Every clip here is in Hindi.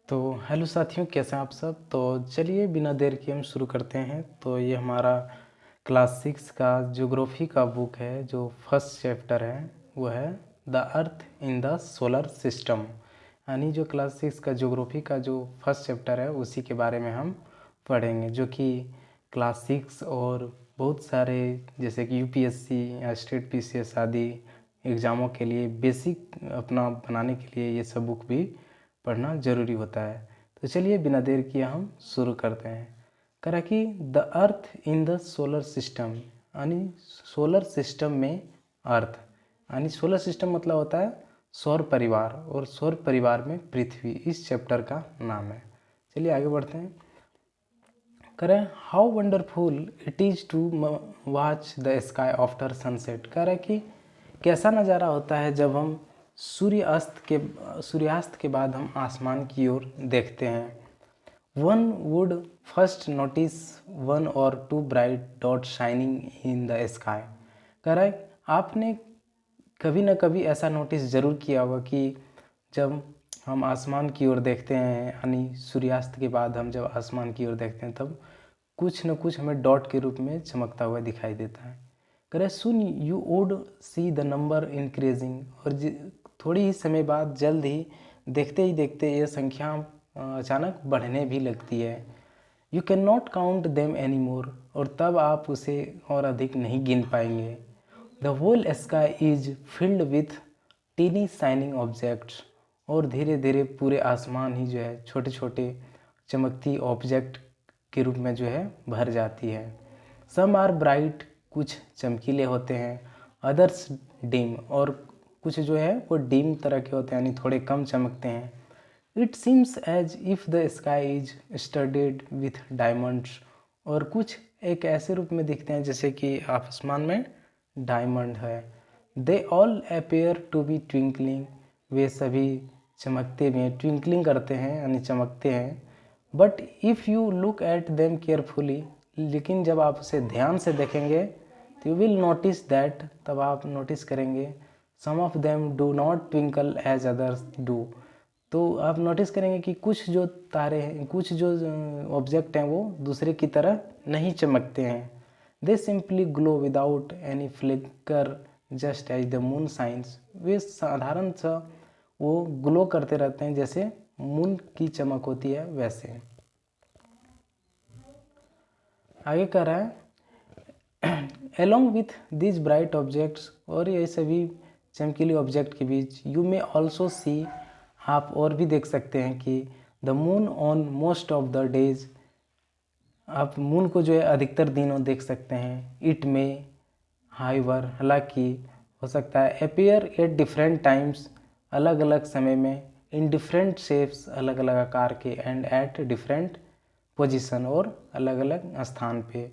तो हेलो साथियों, कैसे हैं आप सब। तो चलिए बिना देर के हम शुरू करते हैं। तो ये हमारा क्लास 6 का ज्योग्राफी का बुक है। जो फर्स्ट चैप्टर है वो है the earth in the solar system. यानी जो क्लास 6 का ज्योग्राफी का जो फर्स्ट चैप्टर है उसी के बारे में हम पढ़ेंगे, जो कि क्लास 6 और बहुत सारे जैसे कि यूपीएससी या स्टेट पीसीएस आदि एग्ज़ामों के लिए बेसिक अपना बनाने के लिए ये सब बुक भी पढ़ना ज़रूरी होता है। तो चलिए बिना देर किए हम शुरू करते हैं। करा कि the earth in the solar system, यानी सोलर सिस्टम में अर्थ, यानी सोलर सिस्टम मतलब होता है सौर परिवार, और सौर परिवार में पृथ्वी इस चैप्टर का नाम है। चलिए आगे बढ़ते हैं। करें how wonderful it is to watch the sky after sunset. करें कि कैसा नज़ारा होता है जब हम सूर्यास्त के बाद हम आसमान की ओर देखते हैं। One would first notice one or two bright dot shining in the sky. कह रहा है आपने कभी ना कभी ऐसा नोटिस ज़रूर किया होगा कि जब हम आसमान की ओर देखते हैं, यानी सूर्यास्त के बाद हम जब आसमान की ओर देखते हैं तब कुछ न कुछ हमें डॉट के रूप में चमकता हुआ दिखाई देता है। करे soon you would see the number increasing, और थोड़ी ही समय बाद जल्द ही देखते ये संख्या अचानक बढ़ने भी लगती है। You can not count them any more, और तब आप उसे और अधिक नहीं गिन पाएंगे। The whole sky is filled with tiny shining objects, और धीरे धीरे पूरे आसमान ही जो है छोटे छोटे चमकती ऑब्जेक्ट के रूप में जो है भर जाती है। सम आर ब्राइट, कुछ चमकीले होते हैं, अदर्स डिम, और कुछ जो है वो डिम तरह के होते हैं, यानी थोड़े कम चमकते हैं। It seems as if the sky is studded with diamonds, और कुछ एक ऐसे रूप में दिखते हैं जैसे कि आसमान में डायमंड है। They all appear to be twinkling, वे सभी चमकते हुए ट्विंकलिंग करते हैं यानी चमकते हैं। But if you look at them carefully, लेकिन जब आप उसे ध्यान से देखेंगे तो यू विल नोटिस दैट, तब आप नोटिस करेंगे some of them do not twinkle as others do. तो आप नोटिस करेंगे कि कुछ जो तारे हैं, कुछ जो ऑब्जेक्ट हैं वो दूसरे की तरह नहीं चमकते हैं। They simply glow without any flicker just as the moon shines, वे साधारण सा वो ग्लो करते रहते हैं जैसे मून की चमक होती है वैसे। आगे कह रहा है along with these bright objects, और ये सभी चमकीले ऑब्जेक्ट के बीच यू मे ऑल्सो सी, आप और भी देख सकते हैं कि the moon on most of the days, आप मून को जो है अधिकतर दिनों देख सकते हैं। इट में हाइवर, हालांकि हो सकता है, अपेयर एट डिफरेंट टाइम्स, अलग अलग समय में, इन डिफरेंट शेप्स, अलग अलग आकार के, एंड एट डिफरेंट पोजीशन, और अलग अलग स्थान पे।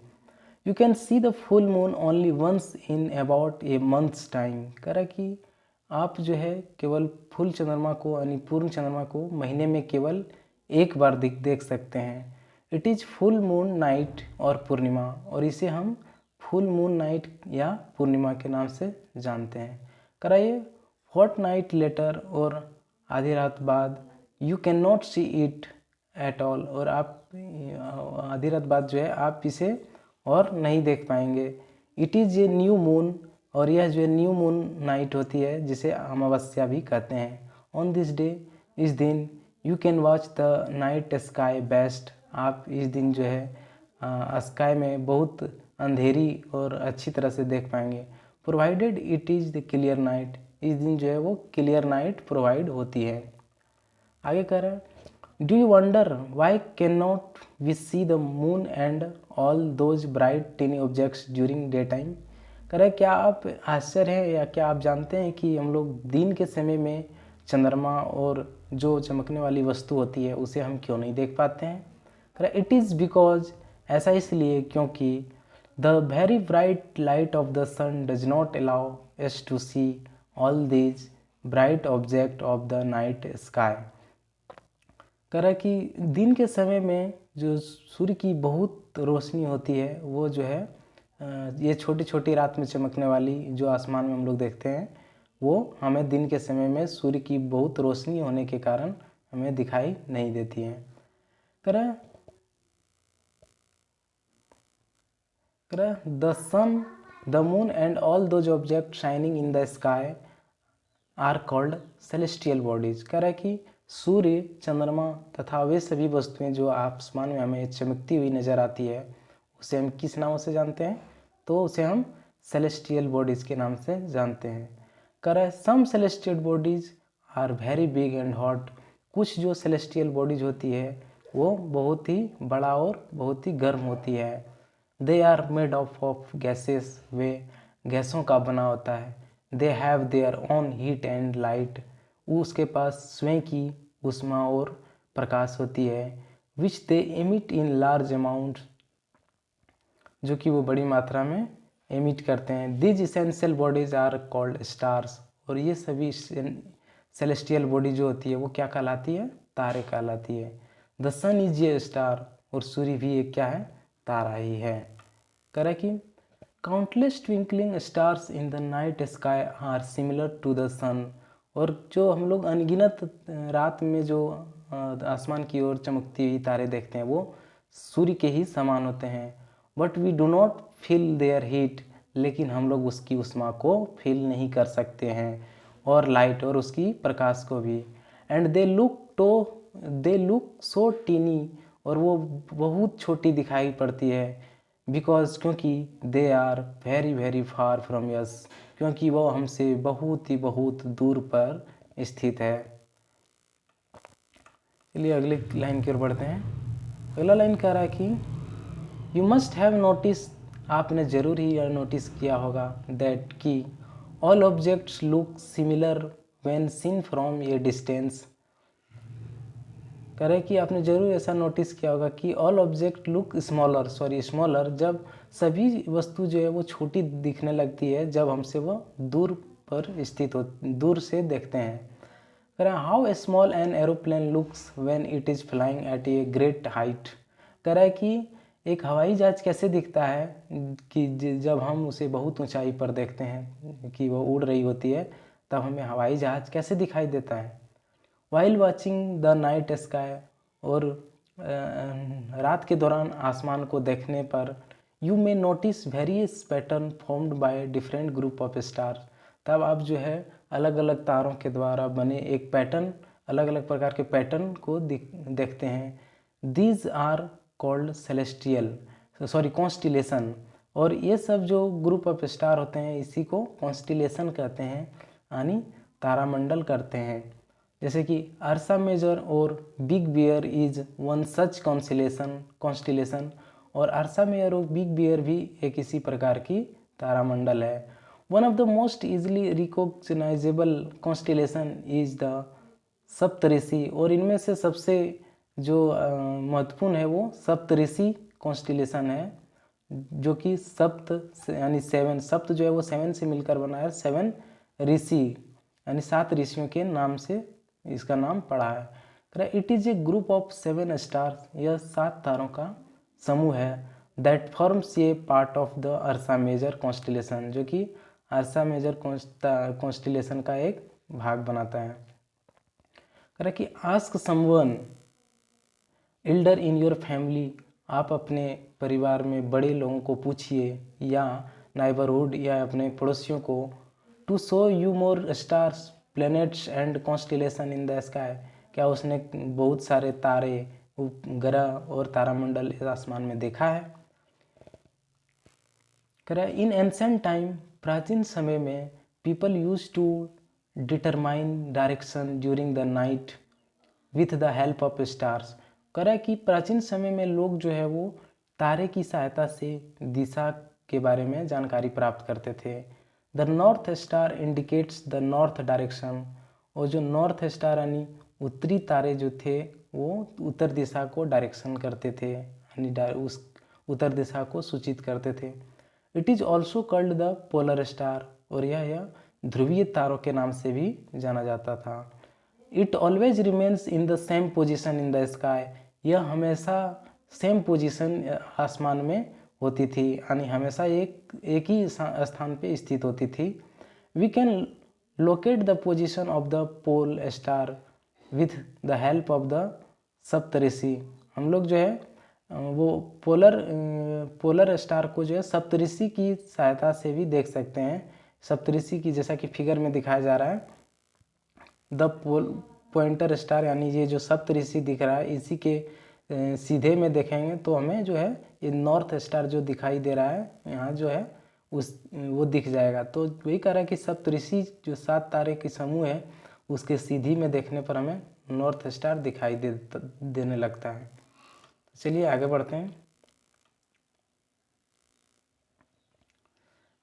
You can see the full moon only once in about a month's time. कह रहा कि आप जो है केवल फुल चंद्रमा को यानी पूर्ण चंद्रमा को महीने में केवल एक बार देख सकते हैं। It is full moon night और पूर्णिमा, और इसे हम फुल मून नाइट या पूर्णिमा के नाम से जानते हैं। कराइए व्हाट नाइट लेटर, और आधी रात बाद, you can not see it at all, और आप आधी रात बाद जो है आप इसे और नहीं देख पाएंगे। It is a new moon, और यह जो न्यू मून नाइट होती है जिसे अमावस्या भी कहते हैं। ऑन दिस डे, इस दिन, you can watch the night sky best, आप इस दिन जो है स्काई में बहुत अंधेरी और अच्छी तरह से देख पाएंगे। Provided it is the clear night, इस दिन जो है वो क्लियर नाइट प्रोवाइड होती है। आगे कह रहा है do you wonder why can not we see the moon and all those bright tiny objects during day time. कह रहा है क्या आप आश्चर्य हैं या क्या आप जानते हैं कि हम लोग दिन के समय में चंद्रमा और जो चमकने वाली वस्तु होती है उसे हम क्यों नहीं देख पाते हैं। कह रहा इट इज़ बिकॉज, ऐसा इसलिए क्योंकि the very bright light of the sun does not allow us to see all these bright object of the night sky. कह रहा है कि दिन के समय में जो सूर्य की बहुत रोशनी होती है वो जो है ये छोटी छोटी रात में चमकने वाली जो आसमान में हम लोग देखते हैं वो हमें दिन के समय में सूर्य की बहुत रोशनी होने के कारण हमें दिखाई नहीं देती हैं। The sun, the moon and all those object shining in the sky are called celestial bodies. कह रहा है कि सूर्य, चंद्रमा तथा वे सभी वस्तुएं जो आसमान में हमें चमकती हुई नज़र आती है, उसे हम किस नाम से जानते हैं? तो उसे हम सेलेस्टियल बॉडीज़ के नाम से जानते हैं। कह रहा है some celestial bodies are very big and hot. कुछ जो सेलेस्टियल बॉडीज़ होती है वो बहुत ही बड़ा और बहुत ही गर्म होती है। They are made of gases, वे गैसों का बना होता है। They have their own heat and light, उसके पास स्वयं की ऊष्मा और प्रकाश होती है। Which they emit in large amount, जो कि वो बड़ी मात्रा में एमिट करते हैं। These celestial bodies are called stars, और ये सभी सेलेस्टियल बॉडी जो होती है वो क्या कहलाती है? तारे कहलाती है। The sun is a star, और सूर्य भी एक क्या है? तारा ही है। करें कि countless twinkling stars in the night sky are similar to the sun, और जो हम लोग अनगिनत रात में जो आसमान की ओर चमकती हुई तारे देखते हैं वो सूर्य के ही समान होते हैं। But we do not feel their heat, लेकिन हम लोग उसकी ऊष्मा को फील नहीं कर सकते हैं, और लाइट, और उसकी प्रकाश को भी। And they look so tiny, और वो बहुत छोटी दिखाई पड़ती है। बिकॉज, क्योंकि they are very very far from us, क्योंकि वो हमसे बहुत ही बहुत दूर पर स्थित है। चलिए अगली लाइन की ओर बढ़ते हैं। अगला लाइन कह रहा है कि यू मस्ट हैव नोटिस, आपने ज़रूर ही यह नोटिस किया होगा, दैट कि all objects look similar when seen from a distance. कह रहे कि आपने ज़रूर ऐसा नोटिस किया होगा कि ऑल ऑब्जेक्ट लुक स्मॉलर, जब सभी वस्तु जो है वो छोटी दिखने लगती है जब हमसे वो दूर पर स्थित हो, दूर से देखते हैं। कह रहे हैं how small an aeroplane looks when it is flying eight a great height. कह रहा है कि एक हवाई जहाज कैसे दिखता है कि जब हम उसे बहुत ऊंचाई पर देखते हैं कि वो उड़ रही होती है, तब हमें हवाई जहाज कैसे दिखाई देता है। While watching the night sky, और रात के दौरान आसमान को देखने पर you may notice various pattern formed by different group of stars, तब आप जो है अलग अलग तारों के द्वारा बने एक पैटर्न, अलग अलग प्रकार के पैटर्न को देखते हैं। दीज आर कॉल्ड कॉन्स्टिलेशन, और ये सब जो ग्रुप ऑफ स्टार होते हैं इसी को कॉन्स्टिलेशन कहते हैं, यानी तारामंडल करते हैं। जैसे कि अर्सा मेजर और Big Bear is one such constellation, और अर्सा मेजर और बिग बियर भी एक इसी प्रकार की तारामंडल है। One of the most easily recognisable constellation is the Saptarishi, और इनमें से सबसे जो महत्वपूर्ण है वो सप्तऋषि कॉन्स्टिलेशन है, जो कि सप्त यानी 7, सप्त जो है वो 7 से मिलकर बना है, 7 ऋषि यानी 7 ऋषियों के नाम से इसका नाम पड़ा है। It is a group of 7 stars, यह 7 तारों का समूह है। That forms a part of the Ursa Major constellation, जो कि अर्सा मेजर कॉन्स्टिलेशन का एक भाग बनाता है। कह रहा कि ask someone Elder in your family, आप अपने परिवार में बड़े लोगों को पूछिए, या नाइबरहुड या अपने पड़ोसियों को, to show you more stars planets and constellation in the sky, क्या उसने बहुत सारे तारे, ग्रह और तारामंडल इस आसमान में देखा है। कह रहा है इन एंसेंट टाइम, प्राचीन समय में, people use to determine direction during the night with the help of stars. कह रहा है कि प्राचीन समय में लोग जो है वो तारे की सहायता से दिशा के बारे में जानकारी प्राप्त करते थे। The north star indicates the north direction, और जो नॉर्थ स्टार यानी उत्तरी तारे जो थे वो उत्तर दिशा को डायरेक्शन करते थे, यानी उस उत्तर दिशा को सूचित करते थे। It is also called the polar star, और यह ध्रुवीय तारों के नाम से भी जाना जाता था। It always remains in the same position in the sky, यह हमेशा सेम पोजिशन आसमान में होती थी, यानी हमेशा एक ही स्थान पे स्थित होती थी। We can locate the position of the pole star with the help of the Saptarishi. हम लोग जो है वो पोलर स्टार को जो है सप्तऋषि की सहायता से भी देख सकते हैं। सप्तऋषि की, जैसा कि फिगर में दिखाया जा रहा है, द पॉइंटर स्टार यानी ये जो सप्तऋषि दिख रहा है, इसी के सीधे में देखेंगे तो हमें जो है ये नॉर्थ स्टार जो दिखाई दे रहा है यहाँ जो है वो दिख जाएगा। तो वही कह रहा है कि सप्तऋषि जो 7 तारे की समूह है उसके सीधी में देखने पर हमें नॉर्थ स्टार दिखाई देने लगता है। चलिए आगे बढ़ते हैं।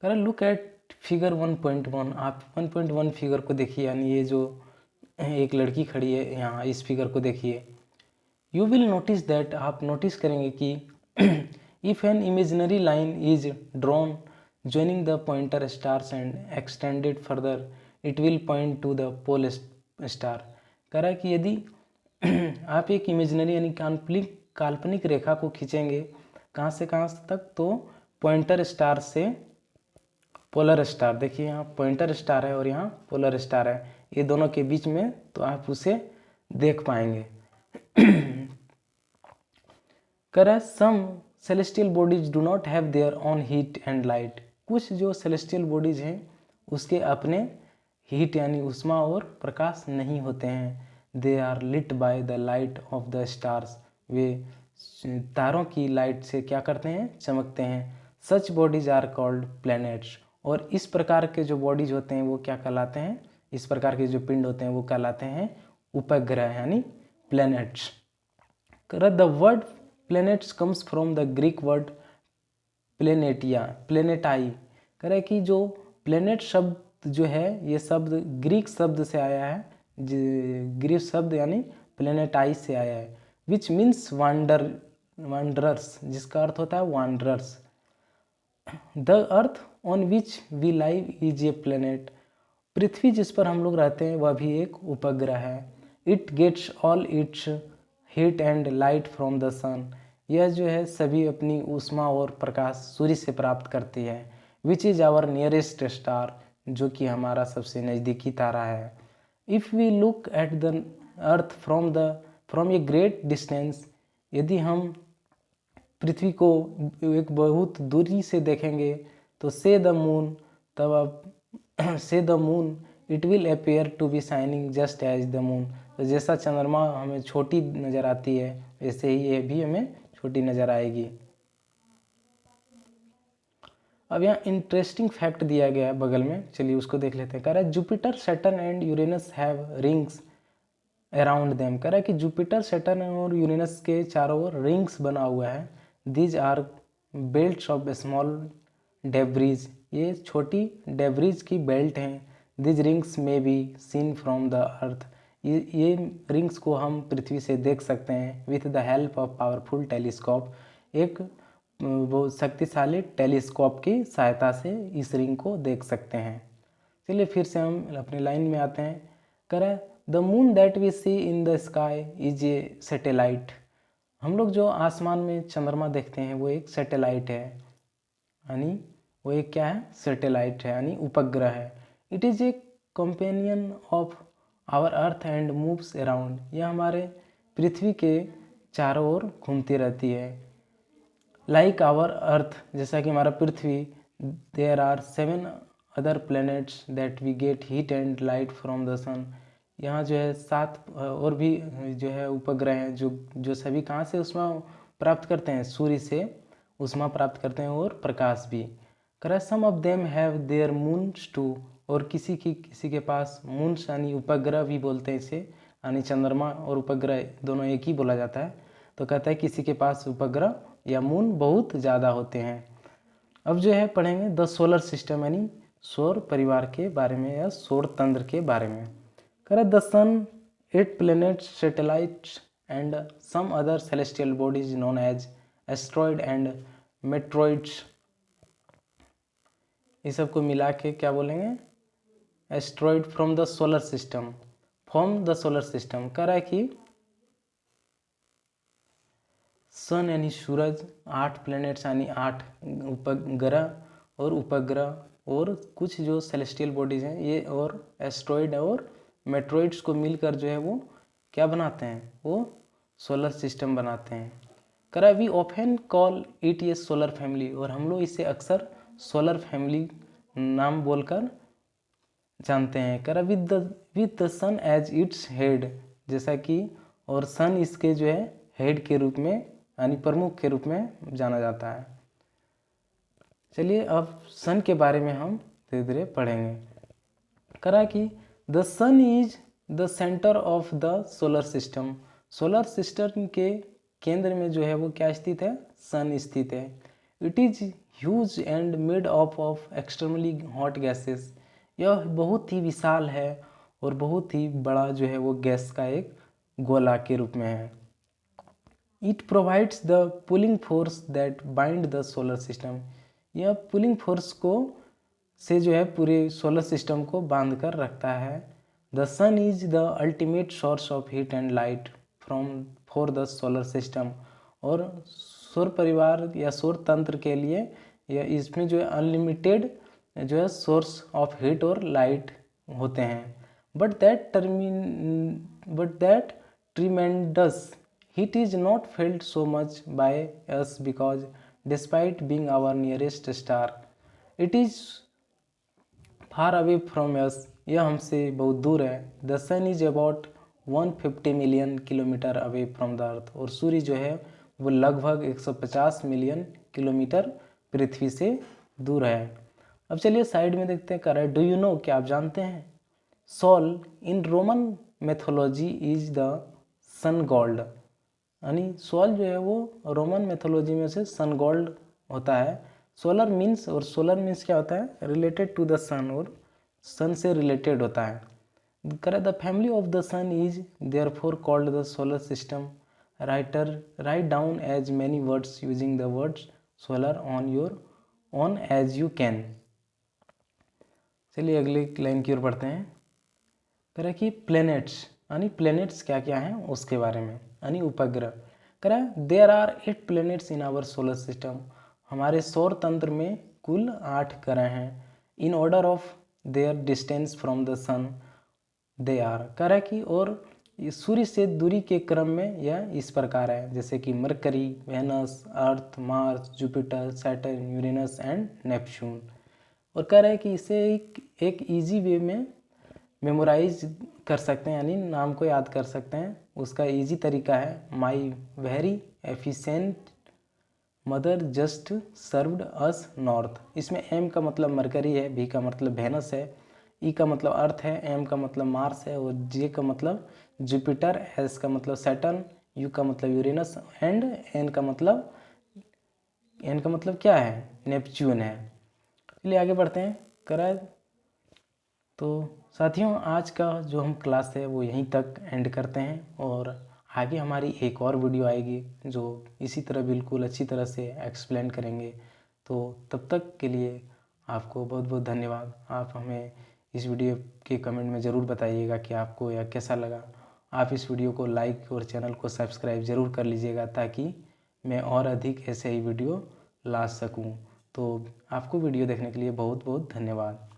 कह रहा लुक एट फिगर 1.1। आप 1.1 फिगर को देखिए, यानी ये जो एक लड़की खड़ी है यहाँ, इस फिगर को देखिए। यू विल नोटिस दैट, आप नोटिस करेंगे कि if an imaginary line is drawn joining the pointer stars and extended further it will point to the pole star। कह रहा है कि यदि आप एक इमेजिनरी यानी काल्पनिक रेखा को खींचेंगे कहाँ से कहाँ तक, तो पॉइंटर स्टार से पोलर स्टार, देखिए यहाँ पॉइंटर स्टार है और यहाँ पोलर स्टार है, ये दोनों के बीच में, तो आप उसे देख पाएंगे। कह रहा है some celestial bodies do not have their own heat and light. कुछ जो सेलेस्टियल बॉडीज हैं उसके अपने हीट यानी उष्मा और प्रकाश नहीं होते हैं। They are lit by the light of the stars, वे तारों की लाइट से क्या करते हैं, चमकते हैं। Such bodies are called planets, और इस प्रकार के जो बॉडीज होते हैं वो क्या कहलाते हैं, इस प्रकार के जो पिंड होते हैं वो कहलाते हैं उपग्रह यानी planets. The word planets comes from the Greek word planetai. कह रहा है कि जो प्लेनेट शब्द जो है ये शब्द ग्रीक शब्द से आया है, ग्रीक शब्द यानी प्लेनेटाई से आया है, विच मीन्स वांडरर्स, जिसका अर्थ होता है wanderers. The earth on which we live is a planet, पृथ्वी जिस पर हम लोग रहते हैं वह भी एक उपग्रह है। It gets all its heat and light from the sun, यह जो है सभी अपनी ऊष्मा और प्रकाश सूर्य से प्राप्त करती है। Which is our nearest star, जो कि हमारा सबसे नज़दीकी तारा है। If we look at the earth from a great distance, यदि हम पृथ्वी को एक बहुत दूरी से देखेंगे तो से द मून, तब आप से the moon it will appear to be shining just as the moon, तो जैसा चंद्रमा हमें छोटी नज़र आती है वैसे ही ये भी हमें छोटी नज़र आएगी। अब यहाँ इंटरेस्टिंग फैक्ट दिया गया है बगल में, चलिए उसको देख लेते हैं। कह रहा है Jupiter Saturn and Uranus have rings around them. कह रहा है कि जुपिटर सैटर्न और यूरेनस के चारों ओर रिंग्स बना हुआ है। These are belts of small debris, ये छोटी डेब्रीज की बेल्ट हैं। These rings may be seen from the earth, ये रिंग्स को हम पृथ्वी से देख सकते हैं। With the help of powerful telescope, एक वो शक्तिशाली टेलीस्कोप की सहायता से इस रिंग को देख सकते हैं। चलिए फिर से हम अपनी लाइन में आते हैं। करें the moon that we see in the sky is a satellite, हम लोग जो आसमान में चंद्रमा देखते हैं वो एक सैटेलाइट है, यानी वो एक क्या है, सैटेलाइट है यानी उपग्रह है। It is a companion of our earth and moves around, यह हमारे पृथ्वी के चारों ओर घूमती रहती है। लाइक आवर अर्थ, जैसा कि हमारा पृथ्वी, there are 7 other planets that we get heat and light from the sun, यहाँ जो है 7 और भी जो है उपग्रह हैं जो सभी कहाँ से उष्मा प्राप्त करते हैं, सूर्य से उष्मा प्राप्त करते हैं और प्रकाश भी। कह some of them have their moons too, और किसी के पास मून्स यानी उपग्रह भी बोलते हैं इसे, यानी चंद्रमा और उपग्रह दोनों एक ही बोला जाता है। तो कहता है किसी के पास उपग्रह या मून बहुत ज़्यादा होते हैं। अब जो है पढ़ेंगे द सोलर सिस्टम यानी सौर परिवार के बारे में या सौर तंत्र के बारे में। कह रहा the sun, 8 planets, satellites and some other celestial bodies known as asteroid and meteoroids, इस सब को मिला के क्या बोलेंगे, asteroid from the solar system, from the solar system. कह रहा है कि सन यानी सूरज, 8 प्लैनेट्स यानी 8 उपग्रह और उपग्रह और कुछ जो सेलेस्टियल बॉडीज हैं ये, और एस्ट्रॉयड और मेट्रॉइड्स को मिलकर जो है वो क्या बनाते हैं, वो सोलर सिस्टम बनाते हैं। करा we often call it a solar family, और हम लोग इसे अक्सर सोलर फैमिली नाम बोलकर जानते हैं। करा with the sun as its head, जैसा कि और सन इसके जो है हेड के रूप में यानी प्रमुख के रूप में जाना जाता है। चलिए अब सन के बारे में हम धीरे धीरे पढ़ेंगे। करा कि the sun is the centre of the solar system, solar system के केंद्र में जो है वो क्या स्थित है, सन स्थित है। It is huge and made up of extremely hot gases, यह बहुत ही विशाल है और बहुत ही बड़ा जो है वो गैस का एक गोला के रूप में है। It provides the pulling force that bind the solar system, यह पुलिंग फोर्स को से जो है पूरे सोलर सिस्टम को बांध कर रखता है। The sun is the ultimate source of heat and light for the solar system, और सौर परिवार या सौर तंत्र के लिए या इसमें जो है अनलिमिटेड जो है सोर्स ऑफ हीट और लाइट होते हैं। But that tremendous heat is not felt so much by us because despite being our nearest star it is far away from us, यह हमसे बहुत दूर है। The sun is about 150 million kilometre away from the earth, और सूर्य जो है वो लगभग 150 मिलियन किलोमीटर पृथ्वी से दूर है। अब चलिए साइड में देखते हैं, कर रहा है डू यू नो, क्या आप जानते हैं, Sol in Roman mythology is the sun god, यानी सोल जो है वो रोमन मैथोलॉजी में से सन गॉड होता है। सोलर मीन्स, और सोलर मीन्स क्या होता है, रिलेटेड टू द सन, और सन से रिलेटेड होता है। करे the family of the sun is therefore called the solar system, right down as many words using the words solar on your own as you can. चलिए अगले लाइन की ओर बढ़ते हैं। करें कि प्लैनेट्स, यानी प्लैनेट्स क्या क्या हैं उसके बारे में, यानी उपग्रह। करें there are 8 planets in our solar system, हमारे सौर तंत्र में कुल 8 ग्रह हैं। In order of their distance from the sun they are, करें कि और सूर्य से दूरी के क्रम में यह इस प्रकार है, जैसे कि Mercury, Venus, Earth, Mars, Jupiter, Saturn, Uranus and Neptune. और कह रहा है कि इसे एक ईजी वे में मेमोराइज कर सकते हैं, यानी नाम को याद कर सकते हैं। उसका इजी तरीका है my very efficient mother just served us north. इसमें एम का मतलब मरकरी है, बी का मतलब वेनस है, ई का मतलब अर्थ है, एम का मतलब मार्स है, और जे का मतलब जुपिटर, एस का मतलब सैटर्न, यू का मतलब यूरेनस एंड एन का मतलब क्या है, नेपच्यून है। चलिए आगे बढ़ते हैं। करा तो साथियों आज का जो हम क्लास है वो यहीं तक एंड करते हैं, और आगे हमारी एक और वीडियो आएगी जो इसी तरह बिल्कुल अच्छी तरह से एक्सप्लेन करेंगे। तो तब तक के लिए आपको बहुत बहुत धन्यवाद। आप हमें इस वीडियो के कमेंट में ज़रूर बताइएगा कि आपको यह कैसा लगा। आप इस वीडियो को लाइक और चैनल को सब्सक्राइब ज़रूर कर लीजिएगा ताकि मैं और अधिक ऐसे ही वीडियो ला सकूं। तो आपको वीडियो देखने के लिए बहुत बहुत धन्यवाद।